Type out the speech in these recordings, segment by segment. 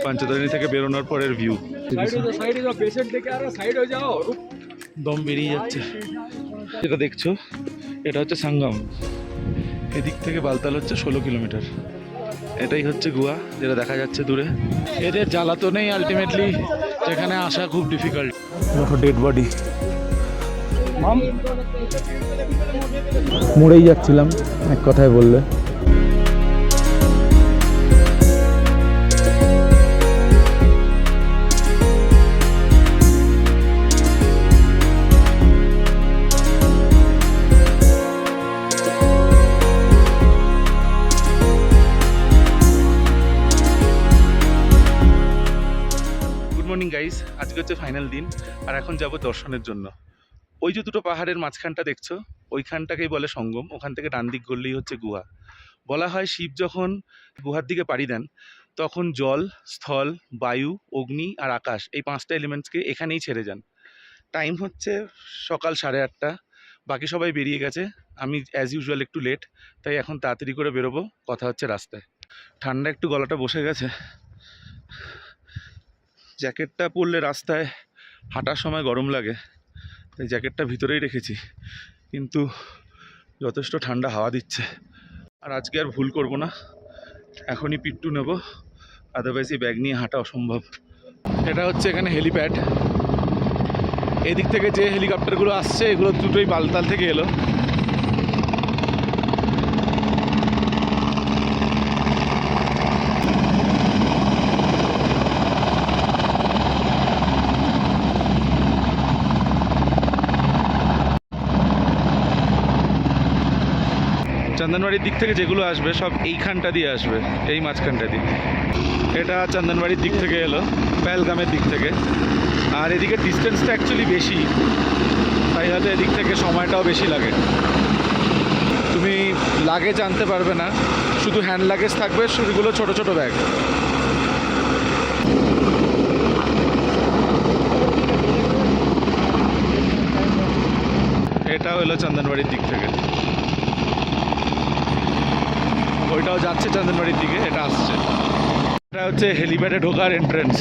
পাঞ্চতরণী থেকে বেরোনোর পরের ভিউ। দম বেরিয়ে যাচ্ছে। যেটা দেখছো এটা হচ্ছে সাঙ্গম। এদিক থেকে বালতাল হচ্ছে 16 কিলোমিটার। এটাই হচ্ছে গোয়া, যেটা দেখা যাচ্ছে দূরে। এদের জ্বালাতনেই আলটিমেটলি এখানে আসা খুব ডিফিকাল্ট। দেখো ডেড বডি। মরেই যাচ্ছিলাম এক কথায় বললে। মর্নিং গাইস, আজকে হচ্ছে ফাইনাল দিন আর এখন যাব দর্শনের জন্য। ওই যে দুটো পাহাড়ের মাঝখানটা দেখছো, ওইখানটাকেই বলে সঙ্গম। ওখান থেকে ডান দিক করলেই হচ্ছে গুহা। বলা হয় শিব যখন গুহার দিকে পাড়ি দেন তখন জল, স্থল, বায়ু, অগ্নি আর আকাশ এই 5টা এলিমেন্টসকে এখানেই ছেড়ে যান। টাইম হচ্ছে সকাল 8:30। বাকি সবাই বেরিয়ে গেছে, আমি অ্যাজ ইউজুয়াল একটু লেট, তাই এখন তাড়াতাড়ি করে বেরোবো। কথা হচ্ছে রাস্তায়। ঠান্ডা একটু গলাটা বসে গেছে। জ্যাকেটটা পরলে রাস্তায় হাঁটার সময় গরম লাগে, তাই জ্যাকেটটা ভিতরেই রেখেছি, কিন্তু যথেষ্ট ঠান্ডা হাওয়া দিচ্ছে। আর আজকে আর ভুল করব না, এখনই পিট্টু নেব, আদারওয়াইজ এই ব্যাগ নিয়ে হাঁটা অসম্ভব। এটা হচ্ছে এখানে হেলিপ্যাড। এদিক থেকে যে হেলিকপ্টারগুলো আসছে এগুলো দুটোই বালতাল থেকে এলো। চন্দনবাড়ির দিক থেকে যেগুলো আসবে সব এইখানটা দিয়ে আসবে, এই মাঝখানটা দিয়ে। এটা চন্দনবাড়ির দিক থেকে এলো, পেহেলগামের দিক থেকে। আর এদিকে ডিস্টেন্সটা অ্যাকচুয়ালি বেশি, তাই হয়তো এদিক থেকে সময়টাও বেশি লাগে। তুমি লাগেজ আনতে পারবে না, শুধু হ্যান্ড লাগেজ থাকবে, সেগুলো ছোট ছোট ব্যাগ। এটাও এলো চন্দনবাড়ির দিক থেকে, ওইটাও যাচ্ছে চন্দনবাড়ির দিকে, এটা আসছে। এটা হচ্ছে হেলিপ্যাডে ঢোকার এন্ট্রেন্স।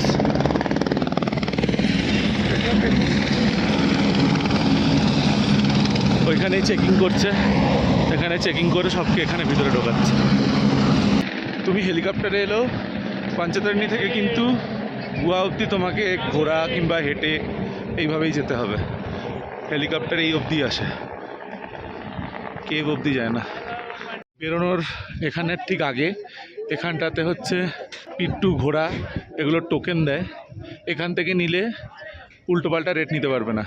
ওইখানেই চেকিং করছে, এখানে চেকিং করে সবকে এখানে ভিতরে ঢোকাচ্ছে। তুমি হেলিকপ্টারে এলেও পাঞ্চতরণী থেকে কিন্তু গোয়া অবধি তোমাকে ঘোড়া কিংবা হেঁটে এইভাবেই যেতে হবে। হেলিকপ্টার এই অবধি আসে, কেভ অবধি যায় না। বেরোনোর এখানের ঠিক আগে এখানটাতে হচ্ছে পিট্টু, ঘোড়া এগুলোর টোকেন দেয়। এখান থেকে নিলে উল্টোপাল্টা রেট নিতে পারবে না,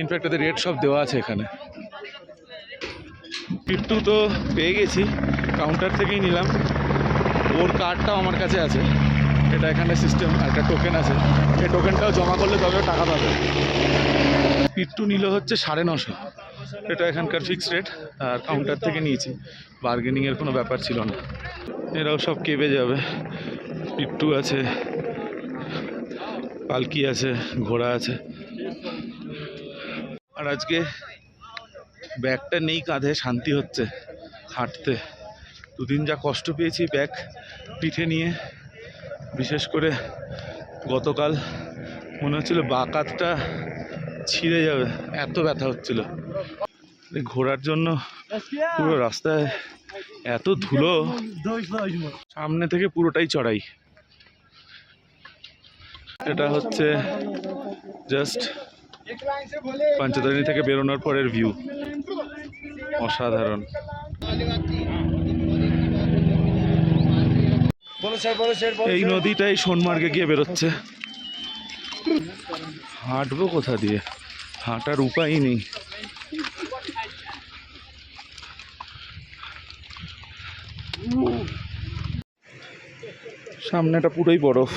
ইনফ্যাক্ট তাদের রেট সব দেওয়া আছে এখানে। পিট্টু তো পেয়ে গেছি, কাউন্টার থেকেই নিলাম। ওর কার্ডটাও আমার কাছে আছে, এটা এখানে সিস্টেম, একটা টোকেন আছে, এই টোকেনটাও জমা করলে তবে টাকা পাবে। পিট্টু নিল হচ্ছে 950, এটা এখানকার ফিক্সড রেট, আর কাউন্টার থেকে নিয়েছি, বার্গেনিংয়ের কোনো ব্যাপার ছিল না। এরাও সব কেবে যাবে, পিট্টু আছে, পালকি আছে, ঘোড়া আছে। আর আজকে ব্যাগটা নেই কাঁধে, শান্তি হচ্ছে হাঁটতে। দুদিন যা কষ্ট পেয়েছি ব্যাগ পিঠে নিয়ে, বিশেষ করে গতকাল মনে হচ্ছিল বাকাতটা ছিঁড়ে যাবে, এত ব্যথা হচ্ছিল। ঘোরার জন্য পুরো রাস্তায় এত ধুলো, সামনে থেকে পুরোটাই চড়াই। এটা হচ্ছে জাস্ট পাঞ্চতরণী থেকে বেরোনোর পরের ভিউ, অসাধারণ। এই নদীটাই সোনমার্গে গিয়ে বেরোচ্ছে। হাঁটবো কোথা দিয়ে, হাঁটার উপায়ই নেই। সামনেটা পুরোই বরফ।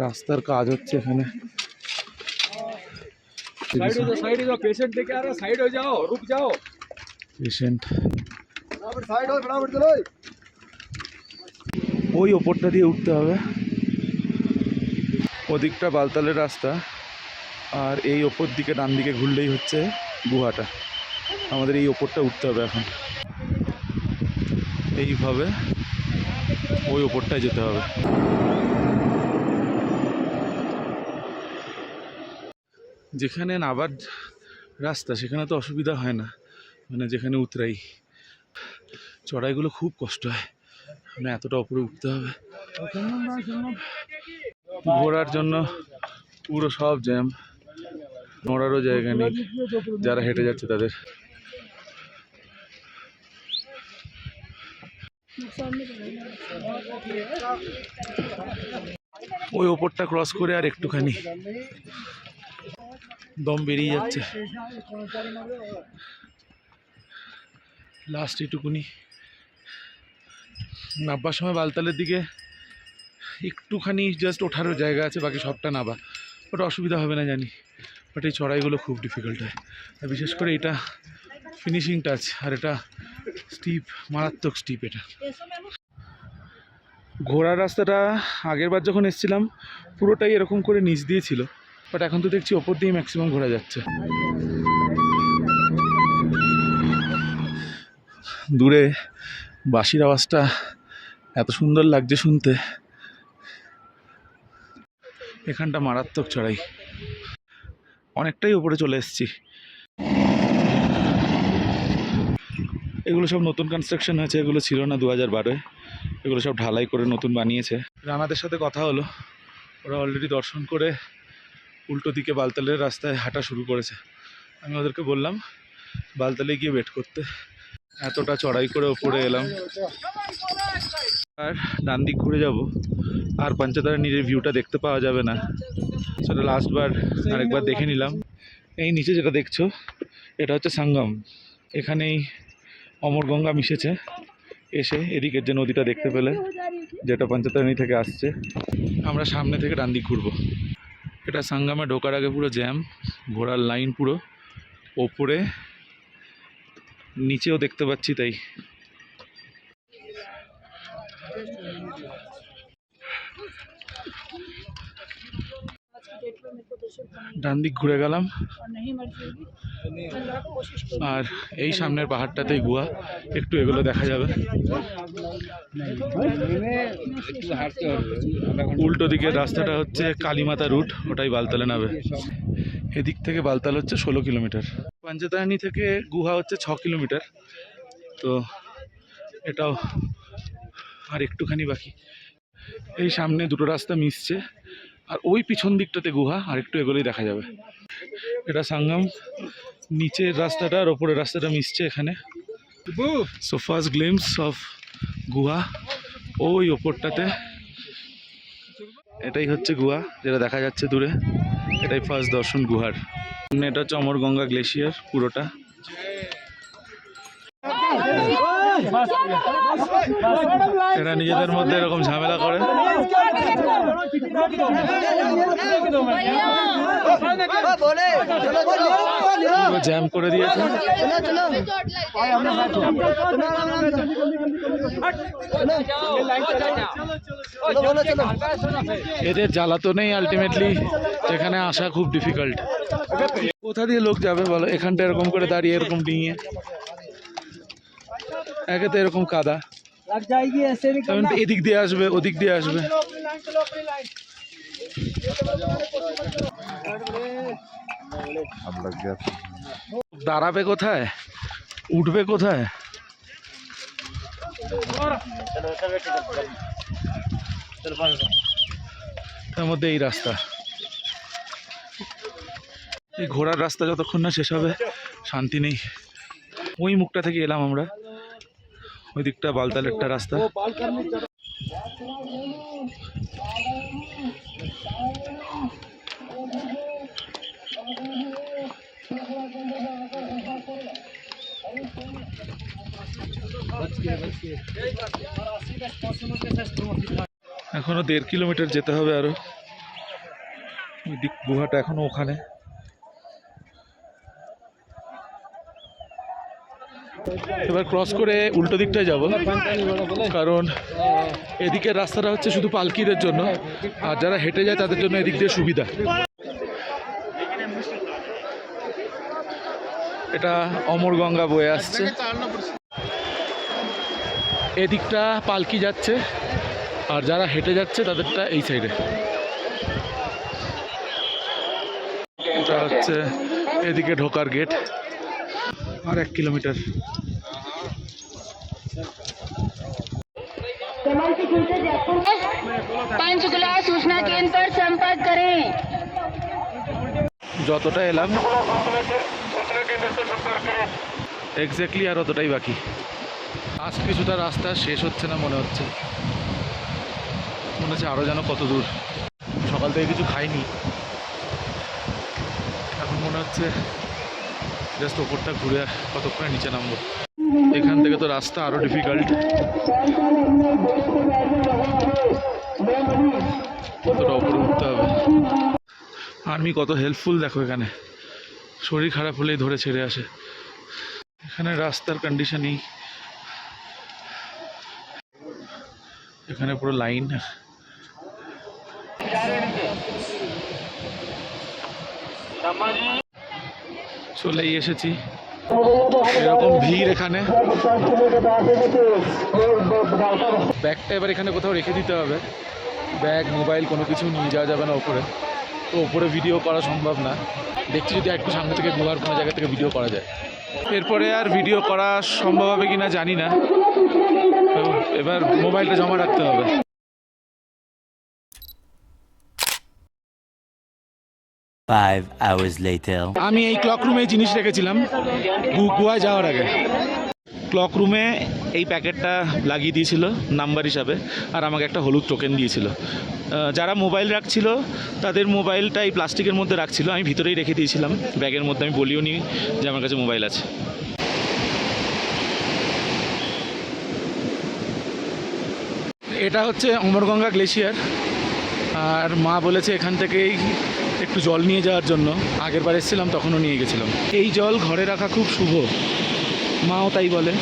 রাস্তার কাজ হচ্ছে এখানে। পেশেন্ট ওই ওপরটা দিয়ে উঠতে হবে, ওদিকটা বালতালের রাস্তা, আর এই ওপর দিকে ডান দিকে ঘুরলেই হচ্ছে গুহাটা। আমাদের এই ওপরটা উঠতে হবে এখন। এইভাবে ওই ওপরটায় যেতে হবে। যেখানে নাবার রাস্তা সেখানে তো অসুবিধা হয় না, মানে যেখানে উতরাই, চড়াইগুলো খুব কষ্ট হয়, মানে এতটা উপরে উঠতে হবে। ঘোরার জন্য পুরো সব জ্যাম, নড়ারও জায়গা নেই যারা হেঁটে যাচ্ছে তাদের। ওই ওপরটা ক্রস করে আর একটুখানি দম বেরিয়ে যাচ্ছে, লাস্ট এটুকুনি। নাববার সময় বালতালের দিকে একটুখানি জাস্ট ওঠারও জায়গা আছে, বাকি সবটা নাবা, ওটা অসুবিধা হবে না জানি, বাট এই চড়াইগুলো খুব ডিফিকাল্ট হয়, আর বিশেষ করে এটা ফিনিশিং টাচ, আর এটা স্টিপ, মারাত্মক স্টিপ এটা। ঘোড়ার রাস্তাটা আগের বার যখন এসেছিলাম পুরোটাই এরকম করে নিচ দিয়ে ছিল, বাট এখন তো দেখছি ওপর দিয়েই ম্যাক্সিমাম ঘোরা যাচ্ছে। দূরে বাঁশির আওয়াজটা এত সুন্দর লাগছে শুনতে। এখানটা মারাত্মক চড়াই, অনেকটাই উপরে চলে এসেছি। এগুলো সব নতুন কনস্ট্রাকশন হয়েছে, এগুলো ছিল না 2012-এ, এগুলো সব ঢালাই করে নতুন বানিয়েছে। রানাদের সাথে কথা হলো, ওরা অলরেডি দর্শন করে উল্টো দিকে বালতালের রাস্তায় হাঁটা শুরু করেছে। আমি ওদেরকে বললাম বালতালে গিয়ে ওয়েট করতে, এতটা চড়াই করে ওপরে এলাম। আর ডান দিক ঘুরে যাব, আর পঞ্চতারা নীরের ভিউটা দেখতে পাওয়া যাবে না, সেটা লাস্টবার আরেকবার দেখে নিলাম। এই নিচে যেটা দেখছো এটা হচ্ছে সঙ্গম, এখানেই অমরগঙ্গা মিশেছে এসে এদিকের যে নদীটা দেখতে পেলে, যেটা পঞ্চতারিণী থেকে আসছে। আমরা সামনে থেকে ডান দিক ঘুরবো। এটা সঙ্গমে ঢোকার আগে পুরো জ্যাম, ঘোড়ার লাইন পুরো ওপরে, নিচেও দেখতে পাচ্ছি তাই। ডান দিক ঘুরে গেলাম, আর এই সামনের পাহাড়টাতেই গুহা, একটু এগুলো দেখা যাবে। উল্টো দিকের রাস্তাটা হচ্ছে কালীমাতা রুট, ওটাই বালতালে নামে। এদিক থেকে বালতাল হচ্ছে 16 কিলোমিটার, পঞ্চতারিণী থেকে গুহা হচ্ছে 6 কিলোমিটার, তো এটাও আর একটুখানি বাকি। এই সামনে দুটো রাস্তা মিশছে, আর ওই পিছন দিকটাতে গুহা, আর একটু এগুলোই দেখা যাবে। এটা সঙ্গম, নিচের রাস্তাটা আর ওপরের রাস্তাটা মিশছে এখানে। সো ফার্স্ট গ্লিম্পস অফ গুহা ওই ওপরটাতে, এটাই হচ্ছে গুহা যেটা দেখা যাচ্ছে দূরে, এটাই ফার্স্ট দর্শন গুহার। এটা হচ্ছে অমরগঙ্গা গ্লেশিয়ার পুরোটা। এরা নিজেদের মধ্যে এরকম ঝামেলা করে, জ্যাম করে দিয়েছে। এদের জ্বালাতনেই আলটিমেটলি এখানে আসা খুব ডিফিকাল্ট। কোথা দিয়ে লোক যাবে বলো, এখানটা এরকম করে দাঁড়িয়ে এরকম ডিঙিয়ে, একে তো এরকম কাদা, এদিক দিয়ে আসবে ওদিক দিয়ে আসবে, দাঁড়াবে কোথায়, উঠবে কোথায়? তার মধ্যে এই রাস্তা, এই ঘোড়ার রাস্তা যতক্ষণ না শেষ হবে শান্তি নেই। ওই মুখটা থেকে এলাম আমরা, ওই দিকটা বালতালেরটা রাস্তা। এখনো 1.5 কিলোমিটার যেতে হবে আরো, ওই দিক গুহাটা এখনো ওখানে। এবার ক্রস করে উল্টো দিকটায় যাব, কারণ এদিকের রাস্তাটা হচ্ছে শুধু পালকিদের জন্য, আর যারা হেঁটে যায় তাদের জন্য এদিক দিয়ে সুবিধা। এটা অমরগঙ্গা বয়ে আসছে। এদিকটা পালকি যাচ্ছে, আর যারা হেঁটে যাচ্ছে তাদেরটা এই সাইডে। এটা হচ্ছে এদিকে ঢোকার গেট, আর 1 কিলোমিটার। पंचकुला सूचना केंद्र पर संपर्क करें। যতটা এলাম এক্স্যাক্টলি আর অতটাই বাকি। আজ কিছুটা রাস্তা শেষ হচ্ছে না মনে হচ্ছে, আরও যেন কত দূর। সকাল থেকে কিছু খাইনি, এখন মনে হচ্ছে জাস্ট ওপরটা ঘুরে কতক্ষণে নিচে নামবো। এখান থেকে তো রাস্তা আরও ডিফিকাল্ট, কতটা ওপরে উঠতে হবে। আর্মি কত হেল্পফুল দেখো, এখানে শরীর খারাপ হলেই ধরে ছেড়ে আসে। এখানে রাস্তার কন্ডিশনই, এখানে পুরো লাইন। চলেই এসেছি, এরকম ভিড় এখানে। ব্যাগটা এবার এখানে কোথাও রেখে দিতে হবে, ব্যাগ মোবাইল কোনো কিছু নিয়ে যাওয়া যাবে না ওপরে, তো ওপরে ভিডিও করা সম্ভব না। দেখছি যদি একটু সামনে থেকে গুহার কোনো জায়গা থেকে ভিডিও করা যায়। এরপরে আর ভিডিও করা সম্ভব হবে কিনা জানি না, তো এবার মোবাইলটা জমা রাখতে হবে। আমি এই ক্লক রুমে জিনিস রেখেছিলাম গোয়ায় যাওয়ার আগে। ক্লক রুমে এই প্যাকেটটা লাগিয়ে দিয়েছিল নাম্বার হিসাবে, আর আমাকে একটা হলুদ টোকেন দিয়েছিল। যারা মোবাইল রাখছিল তাদের মোবাইলটা এই প্লাস্টিকের মধ্যে রাখছিল, আমি ভিতরেই রেখে দিয়েছিলাম ব্যাগের মধ্যে। আমি বলিও নি যে আমার কাছে মোবাইল আছে। এটা হচ্ছে অমরগঙ্গা গ্লেশিয়ার, আর মা বলেছে এখান থেকেই একটু জল নিয়ে যাওয়ার জন্য। আগের বার এসেছিলাম তখনও নিয়ে গেছিলাম। এই জল ঘরে রাখা খুব শুভ, মাও তাই বলে।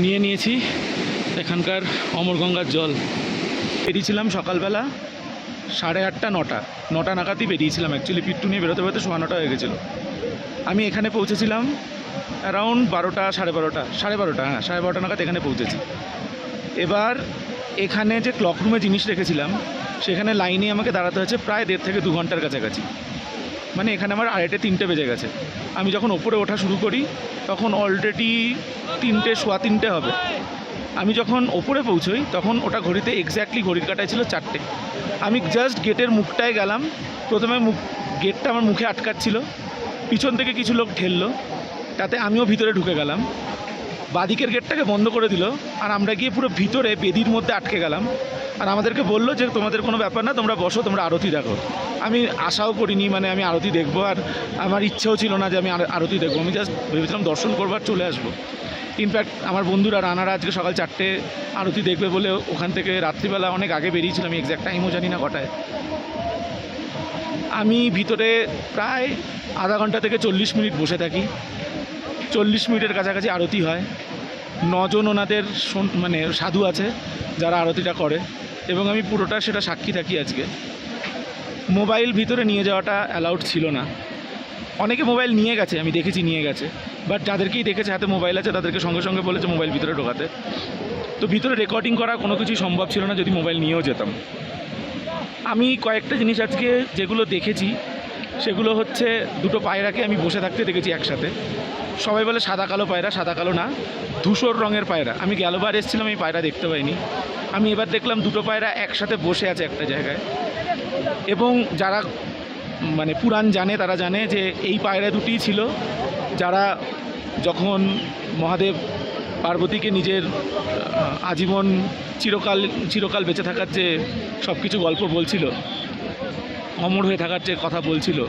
নিয়ে নিয়েছি এখানকার অমরগঙ্গার জল। বেরিয়েছিলাম সকালবেলা 8:30 9টা নাগাদই বেরিয়েছিলাম। অ্যাকচুয়ালি পিট্টু নিয়ে বেরোতে বেরোতে 9:15 হয়ে গেছিলো। আমি এখানে পৌঁছেছিলাম অ্যারাউন্ড 12টা 12:30 হ্যাঁ 12:30 নাগাদ এখানে পৌঁছেছি। এবার এখানে যে ক্লক রুমে জিনিস রেখেছিলাম সেখানে লাইনে আমাকে দাঁড়াতে হয়েছে প্রায় 1.5 থেকে 2 ঘন্টার কাছাকাছি। মানে এখানে আমার 2:30 3টে বেজে গেছে। আমি যখন ওপরে ওঠা শুরু করি তখন অলরেডি 3টে সোয়া 3টে হবে। আমি যখন ওপরে পৌঁছই তখন ওটা ঘড়িতে এক্স্যাক্টলি ঘড়ির কাটায় ছিল 4টে। আমি জাস্ট গেটের মুখটায় গেলাম, প্রথমে গেটটা আমার মুখে আটকাচ্ছিল, পিছন থেকে কিছু লোক ঠেললো, তাতে আমিও ভিতরে ঢুকে গেলাম। বাদিকের গেটটাকে বন্ধ করে দিল, আর আমরা গিয়ে পুরো ভিতরে বেদির মধ্যে আটকে গেলাম। আর আমাদেরকে বললো যে তোমাদের কোনো ব্যাপার না, তোমরা বসো, তোমরা আরতি দেখো। আমি আশাও করিনি, মানে আমি আরতি দেখবো, আর আমার ইচ্ছেও ছিল না যে আমি আরতি দেখবো। আমি জাস্ট ভেবেছিলাম দর্শন করবার চলে আসবো। ইনফ্যাক্ট আমার বন্ধুরা রানারা আজকে সকাল 4টে আরতি দেখবে বলে ওখান থেকে রাত্রিবেলা অনেক আগে বেরিয়েছিলাম, আমি এক্স্যাক্ট টাইমও জানি না কটায়। আমি ভিতরে প্রায় আধা ঘন্টা থেকে 40 মিনিট বসে থাকি। 40 মিনিটের কাছাকাছি আরতি হয়। 9 জন ওনাদের মানে সাধু আছে যারা আরতিটা করে, এবং আমি পুরোটা সেটা সাক্ষী থাকি আজকে। মোবাইল ভিতরে নিয়ে যাওয়াটা অ্যালাউড ছিল না। অনেকে মোবাইল নিয়ে গেছে, আমি দেখেছি নিয়ে গেছে, বাট যাদেরকেই দেখেছে হাতে মোবাইল আছে তাদেরকে সঙ্গে সঙ্গে বলেছে মোবাইল ভিতরে ঢোকাতে। তো ভিতরে রেকর্ডিং করা কোনো কিছুই সম্ভব ছিল না যদি মোবাইল নিয়েও যেতাম। আমি কয়েকটা জিনিস আজকে যেগুলো দেখেছি সেগুলো হচ্ছে, দুটো পায়রাকে আমি বসে থাকতে দেখেছি একসাথে। সবাই বলে সাদা কালো পায়রা, সাদা কালো না, ধূসর রঙের পায়রা। আমি গেলবার এসেছিলাম, এই পায়রা দেখতে পাইনি। আমি এবার দেখলাম দুটো পায়রা একসাথে বসে আছে একটা জায়গায়। এবং যারা মানে পুরাণ জানে তারা জানে যে এই পায়রা দুটিই ছিল যারা যখন মহাদেব পার্বতীকে নিজের আজীবন চিরকাল বেঁচে থাকার যে সব কিছু গল্প বলছিল, অমর হয়ে থাকার যে কথা বলছিল,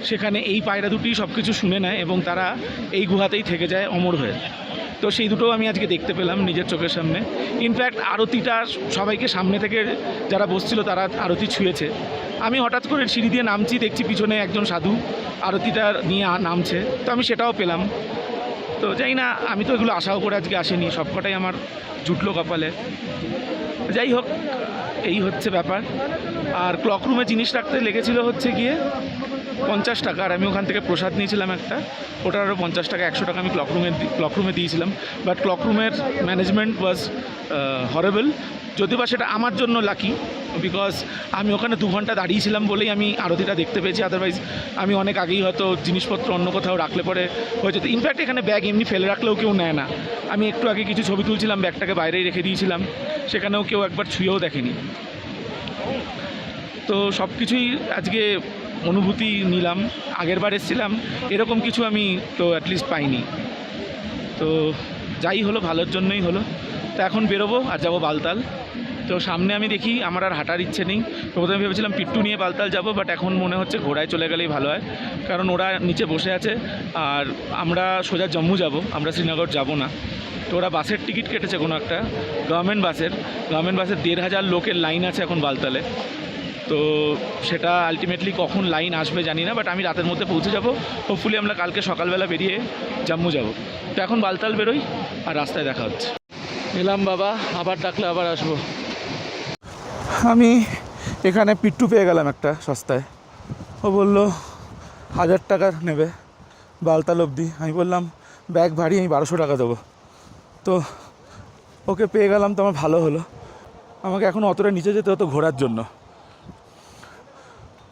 সেখানে এই পায়রা দুটি সব কিছু শুনে নেয় এবং তারা এই গুহাতেই থেকে যায় অমর হয়ে। তো সেই দুটো আমি আজকে দেখতে পেলাম নিজের চোখের সামনে। ইনফ্যাক্ট আরতিটা সবাইকে সামনে থেকে যারা বসছিল তারা আরতি ছুঁয়েছে। আমি হঠাৎ করে সিঁড়ি দিয়ে নামছি, দেখছি পিছনে একজন সাধু আরতিটা নিয়ে নামছে, তো আমি সেটাও পেলাম। তো যাই না, আমি তো এগুলো আশাও করে আজকে আসিনি, সবকটাই আমার জুটলো কপালে। যাই হোক, এই হচ্ছে ব্যাপার। আর ক্লক রুমে জিনিস রাখতে লেগেছিল হচ্ছে গিয়ে 50 টাকা, আর আমি ওখান থেকে প্রসাদ নিয়েছিলাম একটা, ওটার আরও 50 টাকা, 100 টাকা আমি ক্লকরুমে দিয়েছিলাম। বাট ক্লকরুমের ম্যানেজমেন্ট ওয়াজ হরেবল। যদিও বা সেটা আমার জন্য লাকি, বিকজ আমি ওখানে 2 ঘন্টা দাঁড়িয়েছিলাম বলেই আমি আরতিটা দেখতে পেয়েছি। আদারওয়াইজ আমি অনেক আগেই হয়তো জিনিসপত্র অন্য কোথাও রাখলে পরে হয়ে যেত। ইনফ্যাক্ট এখানে ব্যাগ এমনি ফেলে রাখলেও কেউ নেয় না। আমি একটু আগে কিছু ছবি তুলছিলাম, ব্যাগটাকে বাইরেই রেখে দিয়েছিলাম, সেখানেও কেউ একবার ছুঁয়েও দেখেনি। তো সব কিছুই আজকে অনুভূতি নিলাম। আগের বার এসেছিলাম এরকম কিছু আমি তো অ্যাটলিস্ট পাইনি। তো যাই হলো ভালোর জন্যই হলো। তো এখন বেরোবো আর যাবো বালতাল। তো সামনে আমি দেখি, আমার আর হাঁটার ইচ্ছে নেই। প্রথমে ভেবেছিলাম পিট্টু নিয়ে বালতাল যাব, বাট এখন মনে হচ্ছে ঘোড়ায় চলে গেলেই ভালো হয়, কারণ ওরা নিচে বসে আছে আর আমরা সোজা জম্মু যাব, আমরা শ্রীনগর যাব না। তো ওরা বাসের টিকিট কেটেছে কোনো একটা গভর্নমেন্ট বাসের 1500 লোকের লাইন আছে এখন বালতালে। তো সেটা আলটিমেটলি কখন লাইন আসবে জানি না, বাট আমি রাতের মধ্যে পৌঁছে যাব। হোপফুলি আমরা কালকে সকালবেলা বেরিয়ে জম্মু যাব। তো এখন বালতাল বেরোই আর রাস্তায় দেখা হচ্ছে। এলাম বাবা, আবার ডাকলে আবার আসবো। আমি এখানে পিট্টু পেয়ে গেলাম একটা সস্তায়। ও বললো 1000 টাকা নেবে বালতাল অবধি। আমি বললাম ব্যাগ ভারী, আমি 1200 টাকা দেবো। তো ওকে পেয়ে গেলাম, তো আমার ভালো হলো। আমাকে এখন অতটা নিচে যেতে হতো ঘোরার জন্য,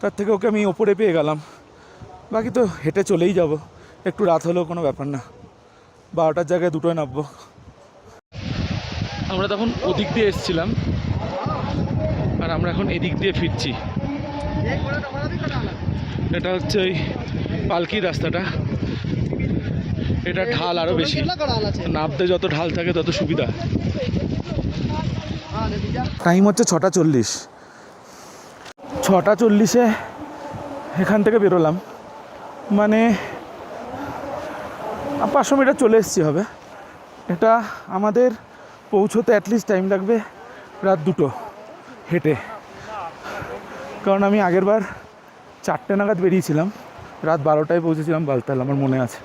তার থেকে ওকে আমি ওপরে পেয়ে গেলাম। বাকি তো হেঁটে চলেই যাব, একটু রাত হলেও কোনো ব্যাপার না, 12টার জায়গায় 2টোয় নামবো। আমরা তখন ওদিক দিয়ে এসেছিলাম আর আমরা এখন এদিক দিয়ে ফিরছি। এটা হচ্ছে ওই পালকির রাস্তাটা। এটা ঢাল আরও বেশি, নামতে যত ঢাল থাকে তত সুবিধা। টাইম হচ্ছে 6:40। 6:40-এ এখান থেকে বেরোলাম, মানে 500 মিটার চলে এসেছি হবে। এটা আমাদের পৌঁছোতে অ্যাটলিস্ট টাইম লাগবে রাত 2টো হেঁটে, কারণ আমি আগেরবার 4টে নাগাদ বেরিয়েছিলাম, রাত 12টায় পৌঁছেছিলাম বালতাল, আমার মনে আছে।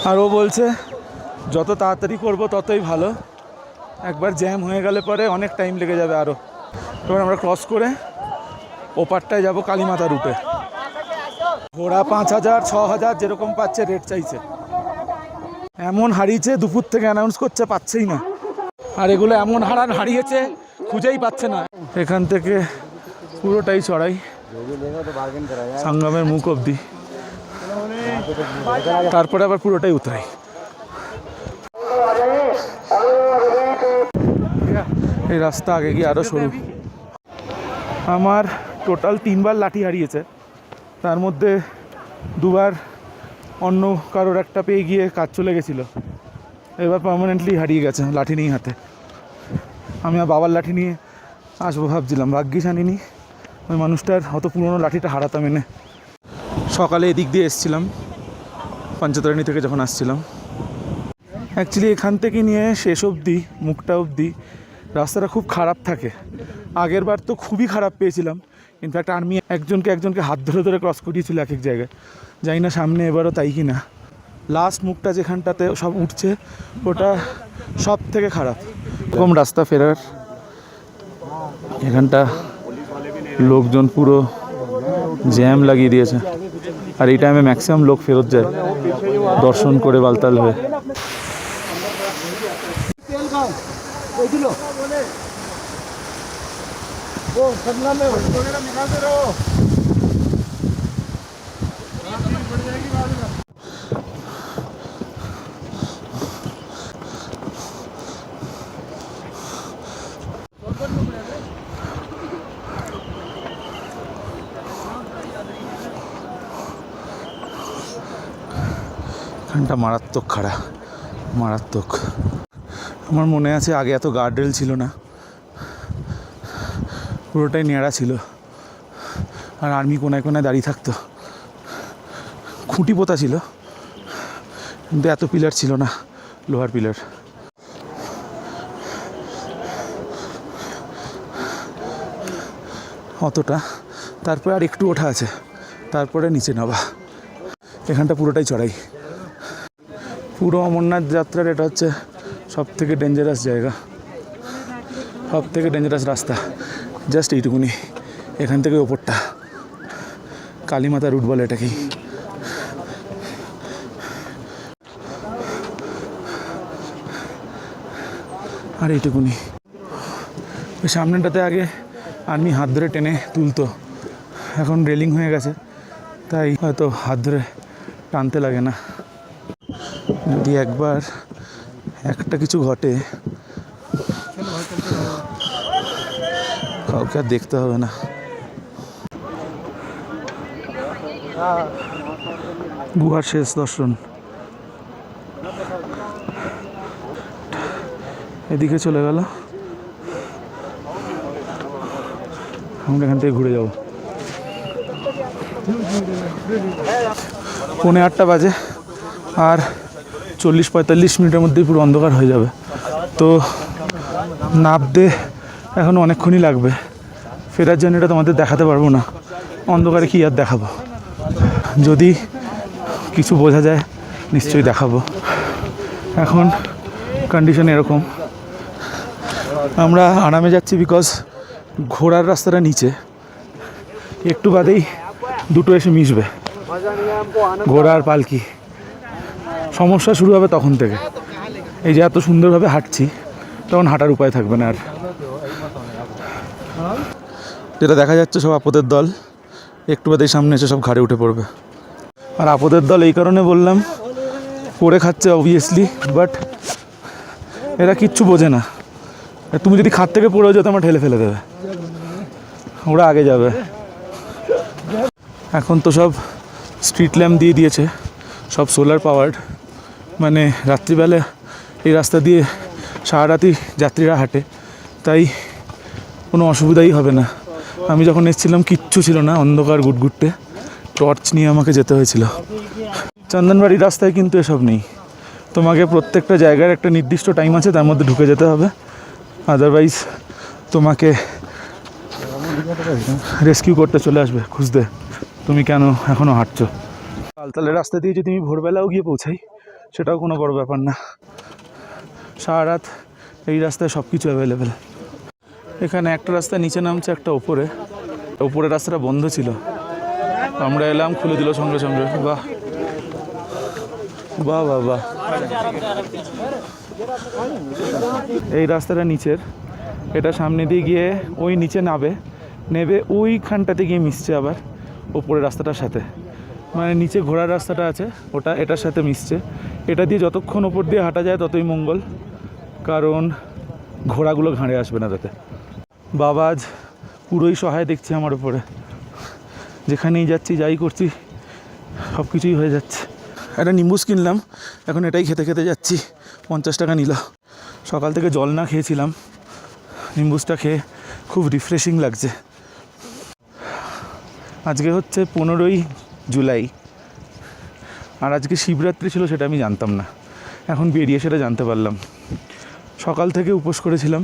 আর ও বলছে যত তাড়াতাড়ি করব ততই ভালো, একবার জ্যাম হয়ে গেলে পরে অনেক টাইম লেগে যাবে আরও। তখন আমরা ক্রস করে ওপারটায় যাব কালীমাতা রুটে। ঘোড়া 5000 6000 যেরকম পাচ্ছে রেট চাইছে, এমন হারিয়েছে দুপুর থেকে অ্যানাউন্স করছে পাচ্ছেই না। আর এগুলো এমন হারিয়েছে খুঁজেই পাচ্ছে না। এখান থেকে পুরোটাই চড়াই সঙ্গমের মুখ অবধি, তারপরে আবার পুরোটাই উতরাই। এই রাস্তা আগে গিয়ে আরও সরু। আমার টোটাল 3বার লাঠি হারিয়েছে, তার মধ্যে 2বার অন্য কারোর একটা পেয়ে গিয়ে কাজ চলে গেছিলো। এবার পার্মানেন্টলি হারিয়ে গেছে, লাঠি নেই হাতে। আমি আর বাবার লাঠি নিয়ে আসবো ভাবছিলাম, ভাগ্যিস আনিনি, ওই মানুষটার অত পুরনো লাঠিটা হারাতাম এনে। সকালে এদিক দিয়ে এসেছিলাম পঞ্চতরণী থেকে যখন আসছিলাম। অ্যাকচুয়ালি এখান থেকে নিয়ে শেষ অবধি মুখটা অবধি রাস্তাটা খুব খারাপ থাকে। আগের বার তো খুবই খারাপ পেয়েছিলাম, ইনফ্যাক্ট আর্মি একজনকে হাত ধরে ধরে ক্রস করিয়েছিল এক এক জায়গায়। জানি না সামনে এবারও তাই কি না। লাস্ট মুখটা যেখানটাতে সব উঠছে ওটা সব থেকে খারাপ। এরকম রাস্তা ফেরার এখানটা লোকজন পুরো জ্যাম লাগিয়ে দিয়েছে, আর এই টাইমে ম্যাক্সিমাম লোক ফেরত যায় দর্শন করে বালতাল হয়ে। এখানটা মারাত্মক খাড়া, মারাত্মক। আমার মনে আছে আগে এত গার্ডরেল ছিল না, পুরোটাই নেড়া ছিল, আর আর্মি কোনায় কোনায় দাঁড়িয়ে থাকতো। খুঁটি পোতা ছিল কিন্তু এত পিলার ছিল না, লোহার পিলার। অতটা, তারপরে আর একটু ওঠা আছে, তারপরে নিচে নামা। এখানটা পুরোটাই চড়াই। পুরো অমরনাথ যাত্রার এটা হচ্ছে সব থেকে ডেঞ্জারাস জায়গা, সব থেকে ডেঞ্জারাস রাস্তা। জাস্ট এইটুকুনি, এখান থেকে ওপরটা কালীমাতা রুট বলে এটাকেই। আর এইটুকুনি। ওই সামনেটাতে আগে আর্মি হাত ধরে টেনে তুলতো, এখন রেলিং হয়ে গেছে তাই হয়তো হাত ধরে টানতে লাগে না। যদি একবার একটা কিছু ঘটে কাউকে আর দেখতে হবে না। গুহার শেষ দর্শন। এদিকে চলে গেল, আমরা এখান থেকে ঘুরে যাব। 8:45 বাজে, আর 40-45 মিনিটের মধ্যেই পুরো অন্ধকার হয়ে যাবে। তো নামতে এখন অনেকক্ষণই লাগবে। ফেরার জার্নিটা তোমাদের দেখাতে পারবো না, অন্ধকারে কি আর দেখাবো। যদি কিছু বোঝা যায় নিশ্চয়ই দেখাবো। এখন কন্ডিশন এরকম, আমরা আরামে যাচ্ছি বিকজ ঘোড়ার রাস্তাটা নিচে, একটু বাদেই দুটো এসে মিশবে, ঘোড়া আর পালকি। সমস্যা শুরু হবে তখন থেকে। এই যে এত সুন্দরভাবে হাঁটছি, তখন হাঁটার উপায় থাকবে না আর। যেটা দেখা যাচ্ছে সব আপদের দল, একটু বাদেই সামনে এসে সব ঘাড়ে উঠে পড়বে। আর আপদের দল এই কারণে বললাম, করে খাচ্ছে অবভিয়াসলি, বাট এরা কিচ্ছু বোঝে না। তুমি যদি খাত থেকে পড়েও যেত আমার ঠেলে ফেলে দেবে, ওরা আগে যাবে। এখন তো সব স্ট্রিট ল্যাম্প দিয়ে দিয়েছে, সব সোলার পাওয়ার্ড, মানে রাত্রিবেলা এই রাস্তা দিয়ে সারা রাতি যাত্রীরা হাঁটে, তাই কোনো অসুবিধাই হবে না। আমি যখন এসেছিলাম কিচ্ছু ছিল না, অন্ধকার গুটগুটে, টর্চ নিয়ে আমাকে যেতে হয়েছিল। চন্দনবাড়ির রাস্তায় কিন্তু এসব নেই, তোমাকে প্রত্যেকটা জায়গার একটা নির্দিষ্ট টাইম আছে, তার মধ্যে ঢুকে যেতে হবে, আদারওয়াইজ তোমাকে রেস্কিউ করতে চলে আসবে খুঁজতে তুমি কেন এখনও হাঁটছো। তালতালের রাস্তা দিয়ে যদি আমি ভোরবেলাও গিয়ে পৌঁছাই সেটাও কোনো বড় ব্যাপার না, সারা রাত এই রাস্তায় সব কিছু অ্যাভেলেবেল। এখানে একটা রাস্তা নিচে নামছে, একটা ওপরে রাস্তাটা বন্ধ ছিল, আমরা এলাম, খুলে দিল সঙ্গে সঙ্গে। বাহ বাহ বাহ বাহ। এই রাস্তাটা নিচের, এটা সামনে দিয়ে গিয়ে ওই নিচে নেবে ওইখানটাতে গিয়ে মিশছে আবার ওপরের রাস্তাটার সাথে, মানে নিচে ঘোড়ার রাস্তাটা আছে ওটা এটার সাথে মিশছে। এটা দিয়ে যতক্ষণ ওপর দিয়ে হাঁটা যায় ততই মঙ্গল, কারণ ঘোড়াগুলো ঘাড়ে আসবে না তাতে। বাবা আজ পুরোই সহায় দেখছি আমার উপরে, যেখানেই যাচ্ছি যাই করছি সব কিছুই হয়ে যাচ্ছে। একটা নিম্বুস কিনলাম, এখন এটাই খেতে খেতে যাচ্ছি, 50 টাকা নিল। সকাল থেকে জল না খেয়েছিলাম, নিম্বুসটা খেয়ে খুব রিফ্রেশিং লাগছে। আজকে হচ্ছে 15ই জুলাই, আর আজকে শিবরাত্রি ছিল সেটা আমি জানতাম না, এখন বেরিয়ে সেটা জানতে পারলাম। সকাল থেকে উপোস করেছিলাম,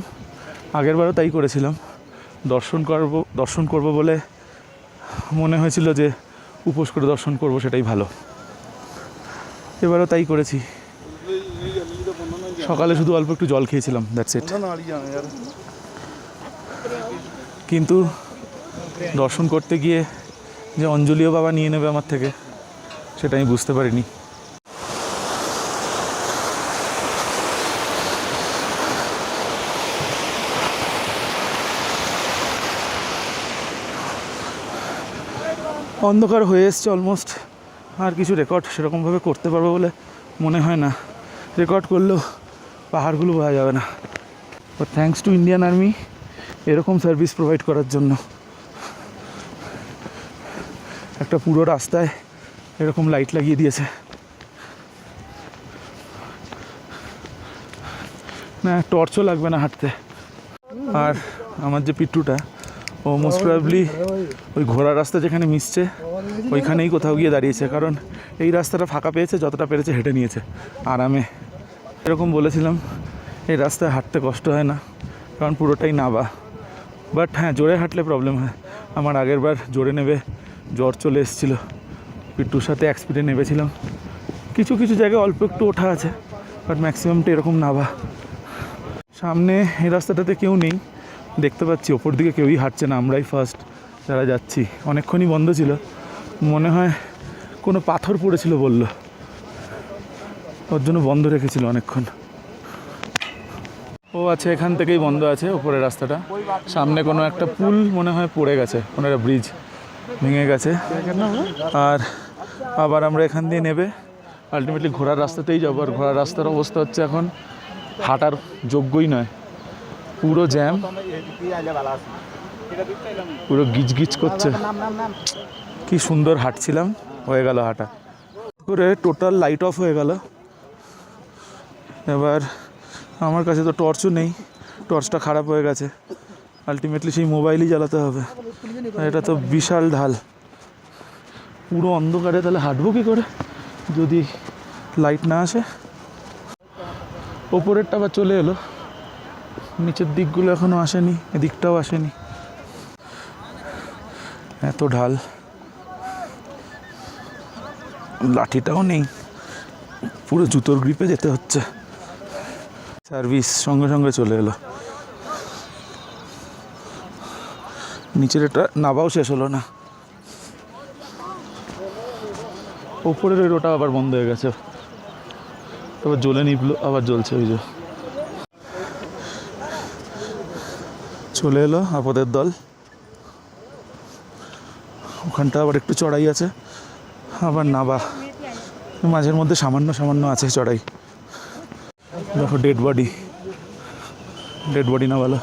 আগেরবারও তাই করেছিলাম। দর্শন করব বলে মনে হয়েছিল যে উপোস করে দর্শন করব, সেটাই ভালো। এবারও তাই করেছি। সকালে শুধু অল্প একটু জল খেয়েছিলাম, দ্যাটস ইট। কিন্তু দর্শন করতে গিয়ে যে অঞ্জলিও বাবা নিয়ে নেবে আমার থেকে সেটা আমি বুঝতে পারিনি। অন্ধকার হয়ে এসছে অলমোস্ট, আর কিছু রেকর্ড সেরকমভাবে করতে পারবো বলে মনে হয় না। রেকর্ড করলেও পাহাড়গুলো বোঝা যাবে না। But thanks to Indian army এরকম সার্ভিস প্রোভাইড করার জন্য। একটা পুরো রাস্তায় এরকম লাইট লাগিয়ে দিয়েছে, না টর্চও লাগবে না হাঁটতে। আর আমার যে পিট্টুটা, ও মোস্ট প্রবাবলি ওই ঘোড়ার রাস্তা যেখানে মিশছে ওইখানেই কোথাও গিয়ে দাঁড়িয়েছে, কারণ এই রাস্তাটা ফাঁকা পেয়েছে, যতটা পেরেছে হেঁটে নিয়েছে আরামে। এরকম বলেছিলাম এই রাস্তায় হাঁটতে কষ্ট হয় না, কারণ পুরোটাই নাবা। বাট হ্যাঁ, জোরে হাঁটলে প্রবলেম হয়। আমার আগের বার জোরে নেবে জ্বর চলে এসেছিলো, পিট্টুর সাথে এক স্পিডে নেবেছিলাম। কিছু কিছু জায়গায় অল্প একটু ওঠা আছে, বাট ম্যাক্সিমামটা এরকম নাবা। সামনে এই রাস্তাটাতে কেউ নেই দেখতে পাচ্ছি, ওপর দিকে কেউই হাঁটছে না, আমরাই ফার্স্ট যারা যাচ্ছি। অনেকক্ষণই বন্ধ ছিল, মনে হয় কোনো পাথর পড়েছিল বলল, ওর জন্য বন্ধ রেখেছিল অনেকক্ষণ। ও আচ্ছা, এখান থেকেই বন্ধ আছে ওপরের রাস্তাটা। সামনে কোনো একটা পুল মনে হয় পড়ে গেছে, কোনো একটা ব্রিজ ভেঙে গেছে। আর আবার আমরা এখান দিয়ে নেবে আলটিমেটলি ঘোড়ার রাস্তাতেই যাবো। আর ঘোড়ার রাস্তার অবস্থা হচ্ছে এখন হাঁটার যোগ্যই নয়, পুরো জ্যাম, পুরো গিজগিজ করছে। কি সুন্দর হাঁটছিলাম, হয়ে গেল হাঁটা করে টোটাল লাইট অফ হয়ে গেল। এবার আমার কাছে তো টর্চও নেই, টর্চটা খারাপ হয়ে গেছে। আলটিমেটলি সেই মোবাইলই জ্বালাতে হবে। আর এটা তো বিশাল ঢাল, পুরো অন্ধকারে তাহলে হাঁটবো কী করে যদি লাইট না আসে। ওপরেরটা আবার চলে এলো, নিচের দিকগুলো এখনও আসেনি, এদিকটাও আসেনি, এত ঢাল। লাঠিটাও নেই, পুরো জুতোর গ্রিপে যেতে হচ্ছে। সার্ভিস সঙ্গে সঙ্গে চলে এলো, নিচের এটা নাবাও শেষ হলো না। ওপরের ওই রোটা আবার বন্ধ হয়ে গেছে, তারপর জ্বলে নিবলো, আবার জ্বলছে। ওই যে চলে এলো আপদের দল। ওখানটা আবার একটু চড়াই আছে, আবার নাবা, মাঝের মধ্যে সামান্য সামান্য আছে চড়াই। দেখো ডেড বডি না বলো,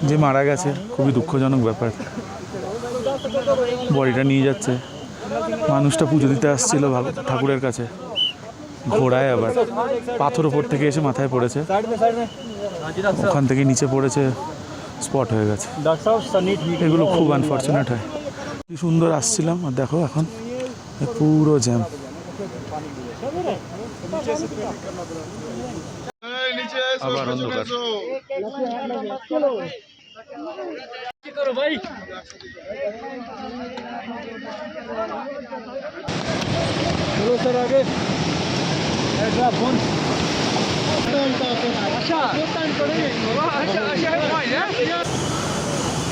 যে মারা গেছে, খুবই দুঃখজনক ব্যাপার। বডিটা নিয়ে যাচ্ছে, মানুষটা পুজো দিতে আসছিল ঠাকুরের কাছে, ঘোড়ায় আবার পাথর ওপর থেকে এসে মাথায় পড়েছে, ওখান থেকে নিচে পড়েছে, স্পট হয়ে গেছে। এগুলো খুব আনফর্চুনেট হয়। কি সুন্দর আসছিলাম, আর দেখো এখন পুরো জ্যাম। আবার অন্ধকার।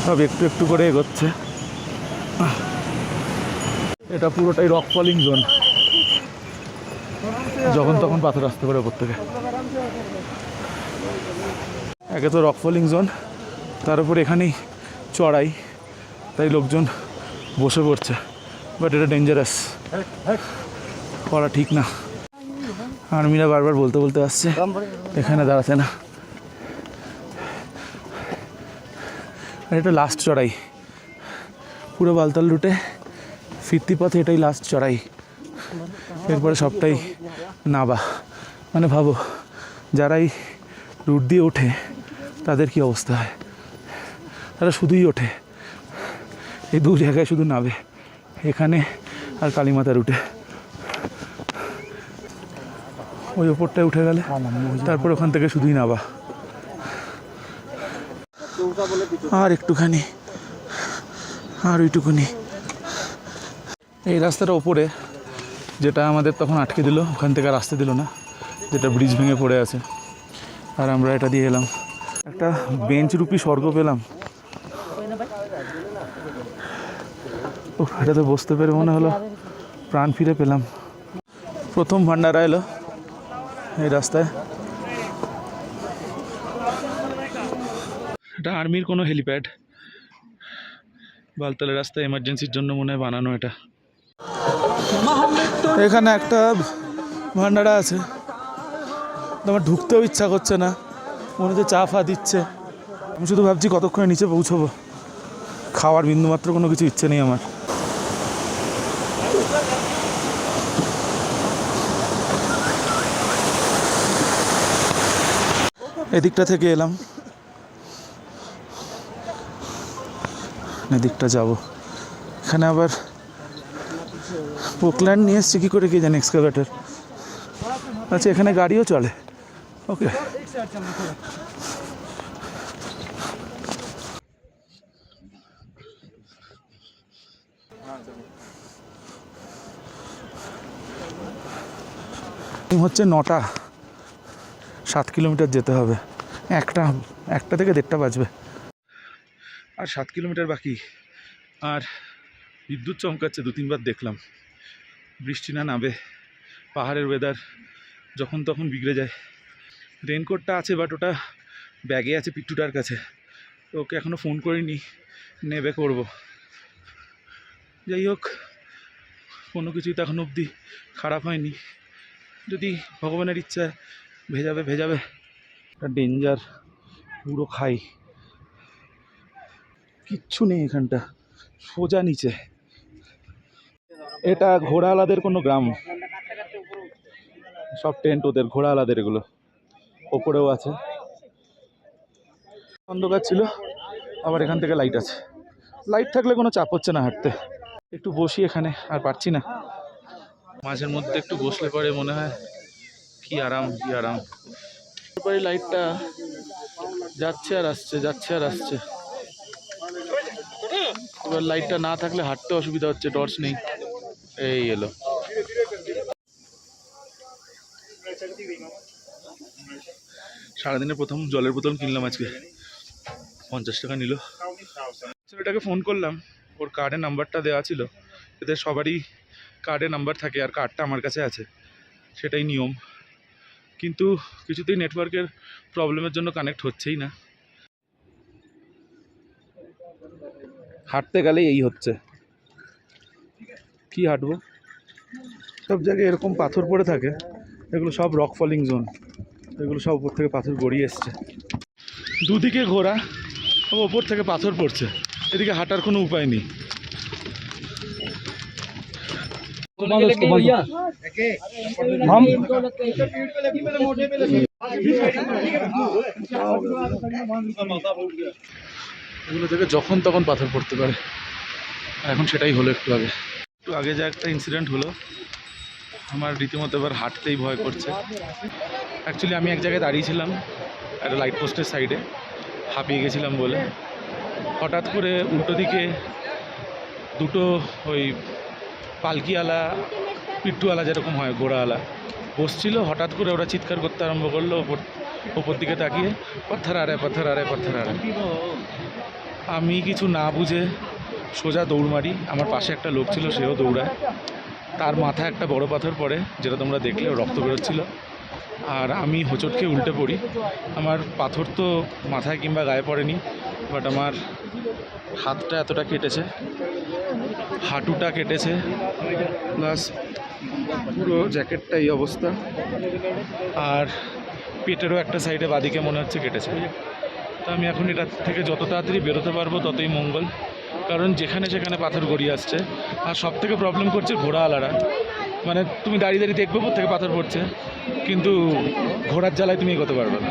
সব একটু একটু করে এগোচ্ছে। এটা পুরোটাই রক ফলিং জোন, যখন তখন পাথর আসতে পারে ওপর থেকে। একে তো রক ফলিং জোন, তার উপর এখানেই চড়াই, তাই লোকজন বসে পড়ছে। বাট এটা ডেঞ্জারাস, করা ঠিক না। আর্মিরা বারবার বলতে বলতে আসছে এখানে দাঁড়াতে না। আর এটা লাস্ট চড়াই, পুরো বালতাল রুটে ফিরতি পথে এটাই লাস্ট চড়াই, এরপরে সবটাই নাবা। মানে ভাবো, যারাই রুট দিয়ে ওঠে তাদের কি অবস্থা হয়। তারা শুধুই ওঠে, এই দু জায়গায় শুধু নাবে, এখানে আর কালীমাতা রুটে। ওই ওপরটায় উঠে গেলে তারপর ওখান থেকে শুধুই নাবা। আর একটুখানি, আর ওইটুকুনি। এই রাস্তাটা ওপরে, যেটা আমাদের তখন আটকে দিল, ওখান থেকে আর আসতে দিল না, যেটা ব্রিজ ভেঙে পড়ে আছে। আর আমরা এটা দিয়ে এলাম, একটা বেঞ্চ রূপী স্বর্গ পেলাম। এটাতে বসতে পেরে মনে হলো প্রাণ ফিরে পেলাম। প্রথম ভান্ডারা এলো এই রাস্তায়। এটা আর্মির কোনো হেলিপ্যাড, বালতালের রাস্তায় এমার্জেন্সির জন্য মনে হয় বানানো এটা। এখানে একটা ভান্ডারা আছে, আমার ঢুকতেও ইচ্ছা করছে না, মনে হচ্ছে চা ফা দিচ্ছে। আমি শুধু ভাবছি কতক্ষণে নিচে পৌঁছবো, খাওয়ার বিন্দুমাত্র কোনো কিছু ইচ্ছে নেই আমার। এদিকটা থেকে এলাম, এদিকটা যাব। এখানে আবার পোকল্যান্ড নিয়ে এসছে কী করে কি জানি, এক্সকাভেটর। আচ্ছা, এখানে গাড়িও চলে, ওকে। হচ্ছে 9টা, 7 কিলোমিটার যেতে হবে। একটা থেকে 1:30 বাজবে, আর 7 কিলোমিটার বাকি। আর বিদ্যুৎ চমকাচ্ছে, 2-3 বার দেখলাম। বৃষ্টি না নামে, পাহাড়ের ওয়েদার যখন তখন বিগড়ে যায়। রেনকোটটা আছে বাট ওটা ব্যাগে আছে পিট্টুটার কাছে, তো ওকে এখনও ফোন করিনি, নেবে করব। যাই হোক, কোনো কিছুই তো এখন অবধি খারাপ হয়নি, যদি ভগবানের ইচ্ছা ভেজাবে ভেজাবে। একটা ডেঞ্জার, পুরো খাই, কিচ্ছু নেই এখানটা, সোজা নিচে। এটা ঘোড়াওয়ালাদের কোনো গ্রাম, সব টেন্ট ওদের, ঘোড়াওয়ালাদের এগুলো। ওপরেও আছে, অন্ধকার ছিল, আবার এখান থেকে লাইট আছে। লাইট থাকলে কোনো চাপ হচ্ছে না হাঁটতে। একটু বসি এখানে, আর পারছি না। মাঝের মধ্যে একটু বসলে পরে মনে হয় কি আরাম, কি আরাম। তারপরে লাইটটা যাচ্ছে আর আসছে, যাচ্ছে আর আসছে। এবার লাইটটা না থাকলে হাঁটতে অসুবিধা হচ্ছে, টর্চ নেই। এই এলো। সারাদিনে প্রথম জলের বোতল কিনলাম আজকে, 50 টাকা নিল। ছেলেটাকে ফোন করলাম, ওর কার্ডের নাম্বারটা দেওয়া ছিল, এদের সবারই কার্ডে নাম্বার থাকে, আর কার্ডটা আমার কাছে আছে, সেটাই নিয়ম। কিন্তু কিছুতেই নেটওয়ার্কের প্রবলেমের জন্য কানেক্ট হচ্ছেই না। হাঁটতে গেলে এই হচ্ছে, কি হাঁটবো? সব জায়গায় এরকম পাথর পড়ে থাকে, এগুলো সব রক ফলিং জোন, এগুলো সব উপর থেকে পাথর গড়িয়ে এসছে। দুদিকে ঘোরা, ওপর থেকে পাথর পড়ছে, এদিকে হাঁটার কোনো উপায় নেই। এগুলো থেকে যখন তখন পাথর পড়তে পারে, আর এখন সেটাই হলো। একটু আগে যে একটা ইনসিডেন্ট হলো, আমার রীতিমতো এবার হাঁটতেই ভয় করছে। অ্যাকচুয়ালি আমি এক জায়গায় দাঁড়িয়েছিলাম একটা লাইট পোস্টের সাইডে, হাঁপিয়ে গেছিলাম বলে। হঠাৎ করে উল্টো দিকে দুটো ওই পালকিওয়ালা, পিট্টুওয়ালা যেরকম হয়, ঘোড়াওয়ালা বসছিল। হঠাৎ করে ওরা চিৎকার করতে আরম্ভ করলো, ওপর দিকে তাকিয়ে, পাথর আরে পাথর আরে পাথর আরে। আমি কিছু না বুঝে সোজা দৌড় মারি। আমার পাশে একটা লোক ছিল, সেও দৌড়ায়। তার মাথায় একটা বড় পাথর পড়ে, যেটা তোমরা দেখলে, রক্ত বেরোচ্ছিল। আর আমি হোঁচট খেয়ে উল্টে পড়ি। আমার পাথর তো মাথায় কিংবা গায়ে পড়েনি, বাট আমার হাতটা এতটা কেটেছে, হাঁটুটা কেটেছে, প্লাস পুরো জ্যাকেটটা এই অবস্থা, আর পেটেরও একটা সাইডে বাদিকে মনে হচ্ছে কেটেছে। তো আমি এখন এটা থেকে যত তাড়াতাড়ি বেরোতে পারবো ততই মঙ্গল, কারণ যেখানে সেখানে পাথর গড়িয়ে আসছে। আর সব থেকে প্রবলেম করছে ঘোড়াওয়ালারা, মানে তুমি দাঁড়িয়ে দাঁড়িয়ে দেখবে কোথা থেকে পাথর পড়ছে, কিন্তু ঘোড়ার জ্বালায় তুমি এগোতে পারবে না।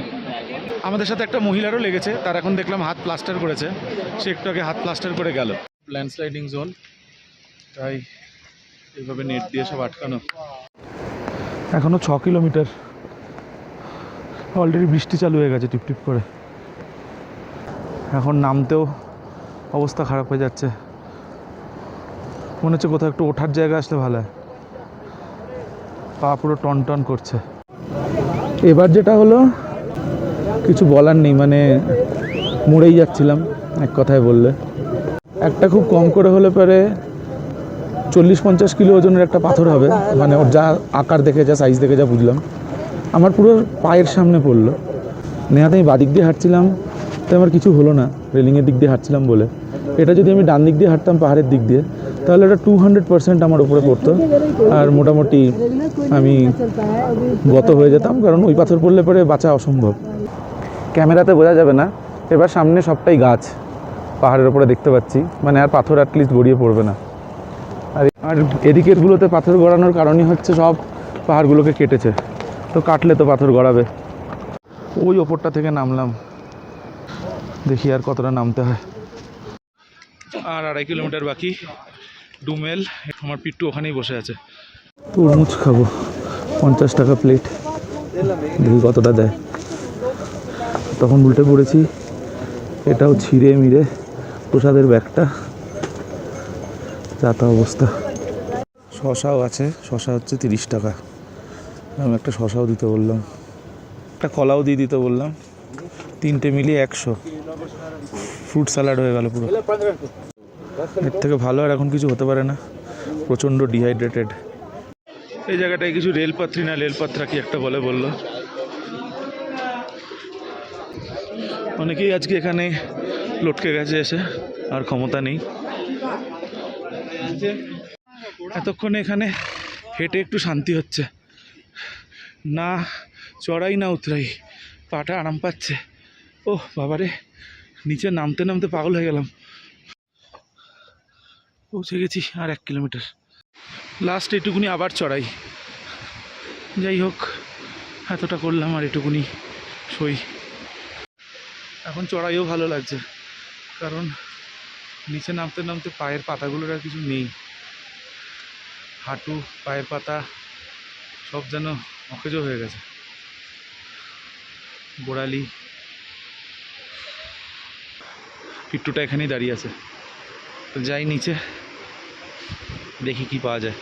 আমাদের সাথে একটা মহিলারও লেগেছে, তার এখন দেখলাম হাত প্লাস্টার করেছে, সে একটু আগে হাত প্লাস্টার করে গেল। ল্যান্ডস্লাইডিং জোন, তাই এইভাবে নেট দিয়ে সব আটকানো। এখনও 6 কিলোমিটার, অলরেডি বৃষ্টি চালু হয়ে গেছে টিপটিপ করে। এখন নামতেও অবস্থা খারাপ হয়ে যাচ্ছে, মনে হচ্ছে কোথাও একটু ওঠার জায়গা আসলে ভালো হয়। পা পুরো টন টন করছে। এবার যেটা হলো, কিছু বলার নেই, মানে মুড়েই যাচ্ছিলাম এক কথায় বললে। একটা খুব কম করে হলে পরে 40-50 কিলো ওজনের একটা পাথর হবে, মানে ওর যা আকার দেখে, যা সাইজ দেখে যা বুঝলাম। আমার পুরো পায়ের সামনে পড়লো। নেহাতে আমি বাদিক দিয়ে হাঁটছিলাম, তাই আমার কিছু হলো না, রেলিংয়ের দিক দিয়ে হাঁটছিলাম বলে। এটা যদি আমি ডান দিক দিয়ে হাঁটতাম, পাহাড়ের দিক দিয়ে, তাহলে এটা 200% আমার উপরে পড়তো, আর মোটামুটি আমি গত হয়ে যেতাম, কারণ ওই পাথর পড়লে পরে বাঁচা অসম্ভব। ক্যামেরাতে বোঝা যাবে না, এবার সামনে সবটাই গাছ, পাহাড়ের ওপরে দেখতে পাচ্ছি, মানে আর পাথর অ্যাটলিস্ট গড়িয়ে পড়বে না। আর এদিকেরগুলোতে পাথর গড়ানোর কারণই হচ্ছে সব পাহাড়গুলোকে কেটেছে, তো কাটলে তো পাথর গড়াবে। ওই ওপরটা থেকে নামলাম, দেখি আর কতটা নামতে হয়। আর 2.5 কিলোমিটার বাকি, ডুমেল। আমার পিট্টু ওখানেই বসে আছে। তরমুজ খাবো, 50 টাকা প্লেট, দেখি কতটা দেয়। তখন উল্টে পড়েছি, এটাও ছিঁড়ে মিড়ে প্রসাদের ব্যাগটা, যাতা অবস্থা। শশাও আছে, শশা হচ্ছে 30 টাকা। আমি একটা শশাও দিতে বললাম, একটা কলাও দিয়ে দিতে বললাম, 3টে মিলিয়ে 100। ফ্রুট স্যালাড হয়ে গেল পুরো। এর থেকে ভালো আর এখন কিছু হতে পারে না, প্রচণ্ড ডিহাইড্রেটেড। এই জায়গাটায় কিছু রেলপাত্রী না রেলপাত্রা কি একটা বললো। অনেকেই আজকে এখানে লটকে গেছে এসে, আর ক্ষমতা নেই। এতক্ষণে এখানে হেঁটে একটু শান্তি হচ্ছে, না চড়াই না উতরাই, পাটা আরাম পাচ্ছে। ওহ বাবারে, নিচে নামতে নামতে পাগল হয়ে গেলাম। পৌঁছে গেছি, আর 1 কিলোমিটার। লাস্ট এটুকুনি আবার চড়াই। যাই হোক, এতটা করলাম আর এটুকুনি সই। এখন চড়াইও ভালো লাগছে, কারণ নিচে নামতে নামতে পায়ের পাতাগুলোর আর কিছু নেই। হাঁটু, পায়ের পাতা সব যেন অকেজো হয়ে গেছে। গোড়ালি, পিট্টুটা এখানেই দাঁড়িয়ে আছে। তো যাই নিচে, দেখি কি পাওয়া যায়।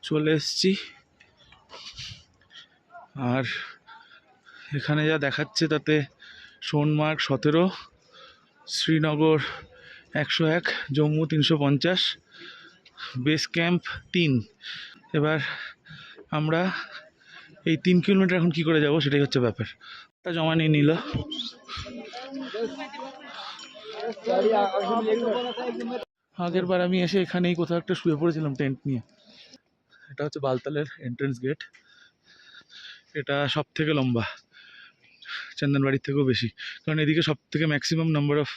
চলে এসছি, আর এখানে যা দেখাচ্ছে তাতে সোনমার্গ 17, শ্রীনগর 101, জম্মু 350, বেস ক্যাম্প 3। এবার আমরা এই 3 কিলোমিটার এখন কি করে যাব সেটাই হচ্ছে ব্যাপার। তা জমা নিয়ে নিল। আগের বার আমি এসে এখানেই কোথাও একটা শুয়ে পড়েছিলাম টেন্ট নিয়ে। এটা হচ্ছে বালতালের এন্ট্রেন্স গেট। এটা সব থেকে লম্বা, চন্দনবাড়ির থেকেও বেশি, কারণ এদিকে সব থেকে ম্যাক্সিমাম নাম্বার অফ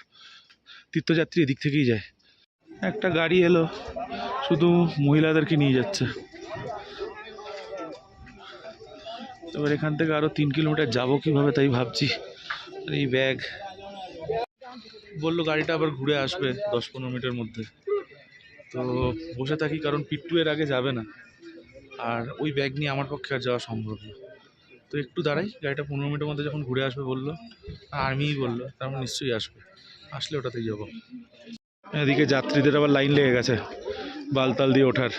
তীর্থযাত্রী এদিক থেকেই যায়। একটা গাড়ি এলো, শুধু মহিলাদেরকে নিয়ে যাচ্ছে। এবার এখান থেকে আরও 3 কিলোমিটার যাবো কীভাবে তাই ভাবছি। আর এই ব্যাগ, বললো গাড়িটা আবার ঘুরে আসবে 10-15 মিনিটের মধ্যে। তো বসে থাকি, কারণ পিট্টু এর আগে যাবে না, আর ওই ব্যাগ নিয়ে আমার পক্ষে আর যাওয়া সম্ভব না। তো একটু দাঁড়াই, গাড়িটা 15 মিনিটের মধ্যে যখন ঘুরে আসবে বললো, আর্মিই বললো, তার মানে নিশ্চয়ই আসবে। আসলে ওটাতেই যাবো। এদিকে যাত্রীদের আবার লাইন লেগে গেছে বালতাল দিয়ে ওঠার।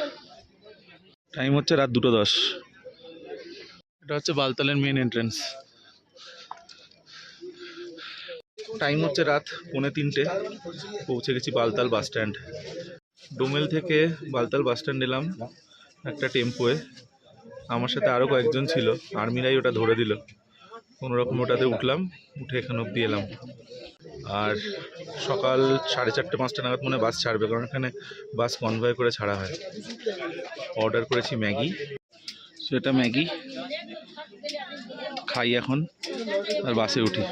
টাইম হচ্ছে রাত 2:10। এটা হচ্ছে বালতালের মেন এন্ট্রেন্স। টাইম হচ্ছে রাত 2:45। পৌঁছে গেছি বালতাল বাস স্ট্যান্ড। ডোমেল থেকে বালতাল বাস স্ট্যান্ড এলাম একটা টেম্পোয়ে। আমার সাথে আরও কয়েকজন ছিল, আর্মিরাই ওটা ধরে দিল। কোনোরকম ওটাতে উঠলাম, উঠে এখানে অব্দি এলাম। আর সকাল 4:30-5টা নাগাদ মনে বাস ছাড়বে, কারণ এখানে বাস কনভয় করে ছাড়া হয়। অর্ডার করেছি ম্যাগি, সেটা ম্যাগি খাই এখন, আর বাসে উঠি।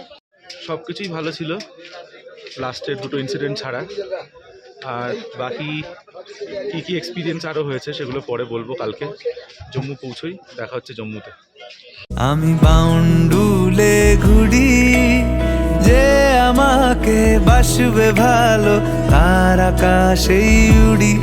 সব কিছুই ভালো ছিল লাস্টের 2টো ইনসিডেন্ট ছাড়া। আর বাকি কী কী এক্সপিরিয়েন্স আরও হয়েছে সেগুলো পরে বলবো কালকে। জম্মু পৌঁছই, দেখা হচ্ছে জম্মুতে। আমি বাউন্ডুলে ঘুরি, যে আমাকে বাসবে ভালো তার আকাশেই উড়ি।